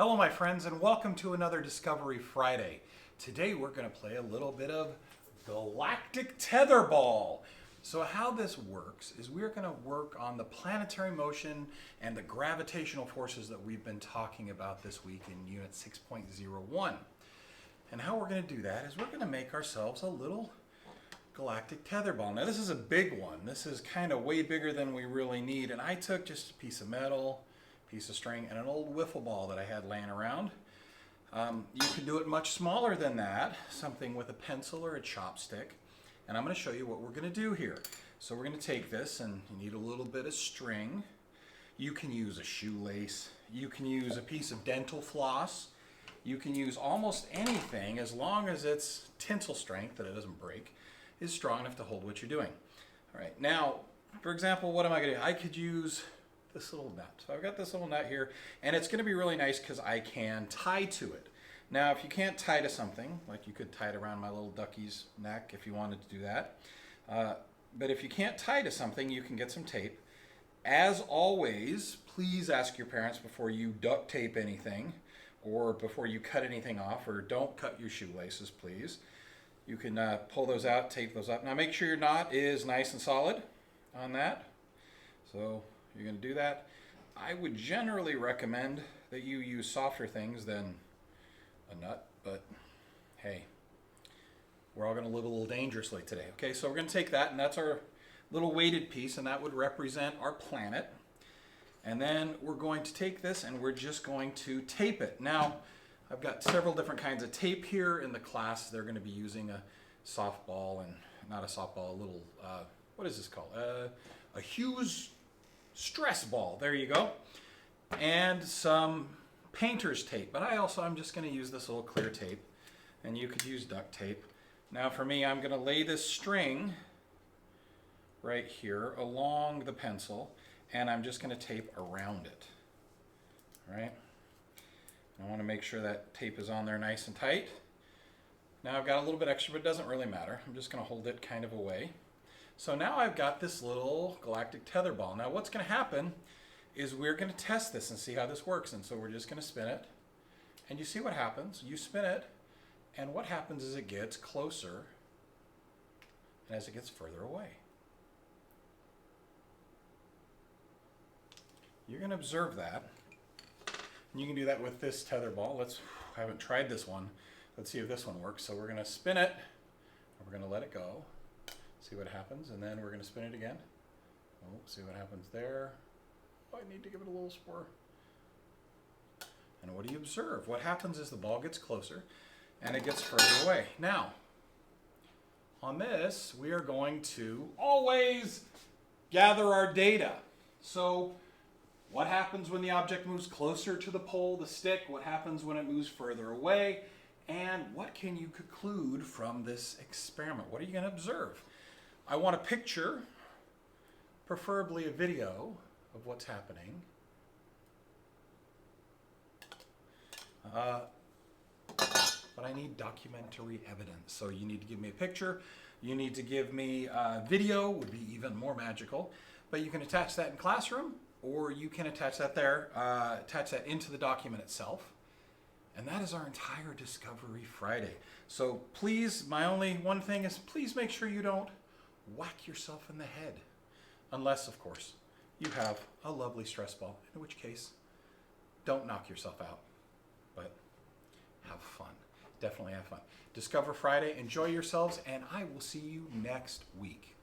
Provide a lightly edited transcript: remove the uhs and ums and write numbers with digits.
Hello my friends and welcome to another Discovery Friday. Today we're going to play a little bit of Galactic Tetherball. So how this works is we're going to work on the planetary motion and the gravitational forces that we've been talking about this week in Unit 6.01. And how we're going to do that is we're going to make ourselves a little Galactic Tetherball. Now this is a big one. This is kind of way bigger than we really need, and I took just a piece of metal, piece of string, and an old wiffle ball that I had laying around. You can do it much smaller than that, something with a pencil or a chopstick. And I'm going to show you what we're going to do here. So we're going to take this, and you need a little bit of string. You can use a shoelace. You can use a piece of dental floss. You can use almost anything as long as its tensile strength, that it doesn't break, is strong enough to hold what you're doing. All right, now, for example, what am I going to do? I could use this little nut. So I've got this little nut here, and it's going to be really nice because I can tie to it. Now, if you can't tie to something, like you could tie it around my little ducky's neck if you wanted to do that. But if you can't tie to something, you can get some tape. As always, please ask your parents before you duct tape anything or before you cut anything off, or don't cut your shoelaces, please. You can pull those out, tape those up. Now make sure your knot is nice and solid on that. So you're going to do that. I would generally recommend that you use softer things than a nut, but hey, we're all going to live a little dangerously today. Okay, so we're going to take that, and that's our little weighted piece, and that would represent our planet. And then we're going to take this and we're just going to tape it. Now, I've got several different kinds of tape here in the class. They're going to be using a softball, and not a softball, a little, what is this called? A Hughes stress ball. There you go. And some painter's tape. But I'm just going to use this little clear tape. And you could use duct tape. Now for me, I'm going to lay this string right here along the pencil. And I'm just going to tape around it. All right. I want to make sure that tape is on there nice and tight. Now I've got a little bit extra, but it doesn't really matter. I'm just going to hold it kind of away. So now I've got this little Galactic Tetherball. Now what's going to happen is we're going to test this and see how this works. And so we're just going to spin it. And you see what happens. You spin it, and what happens is it gets closer and as it gets further away. You're going to observe that. And you can do that with this tetherball. I haven't tried this one. Let's see if this one works. So we're going to spin it, and we're going to let it go. See what happens, and then we're going to spin it again. Oh, see what happens there. Oh, I need to give it a little spur. And what do you observe? What happens is the ball gets closer, and it gets further away. Now, on this, we are going to always gather our data. So, what happens when the object moves closer to the pole, the stick? What happens when it moves further away? And what can you conclude from this experiment? What are you going to observe? I want a picture, preferably a video, of what's happening. But I need documentary evidence. So you need to give me a picture. You need to give me a video, would be even more magical. But you can attach that in Classroom, or you can attach that there, attach that into the document itself. And that is our entire Discovery Friday. So please, my only one thing is please make sure you don't whack yourself in the head. Unless, of course, you have a lovely stress ball, in which case, don't knock yourself out. But have fun. Definitely have fun. Discover Friday, enjoy yourselves, and I will see you next week.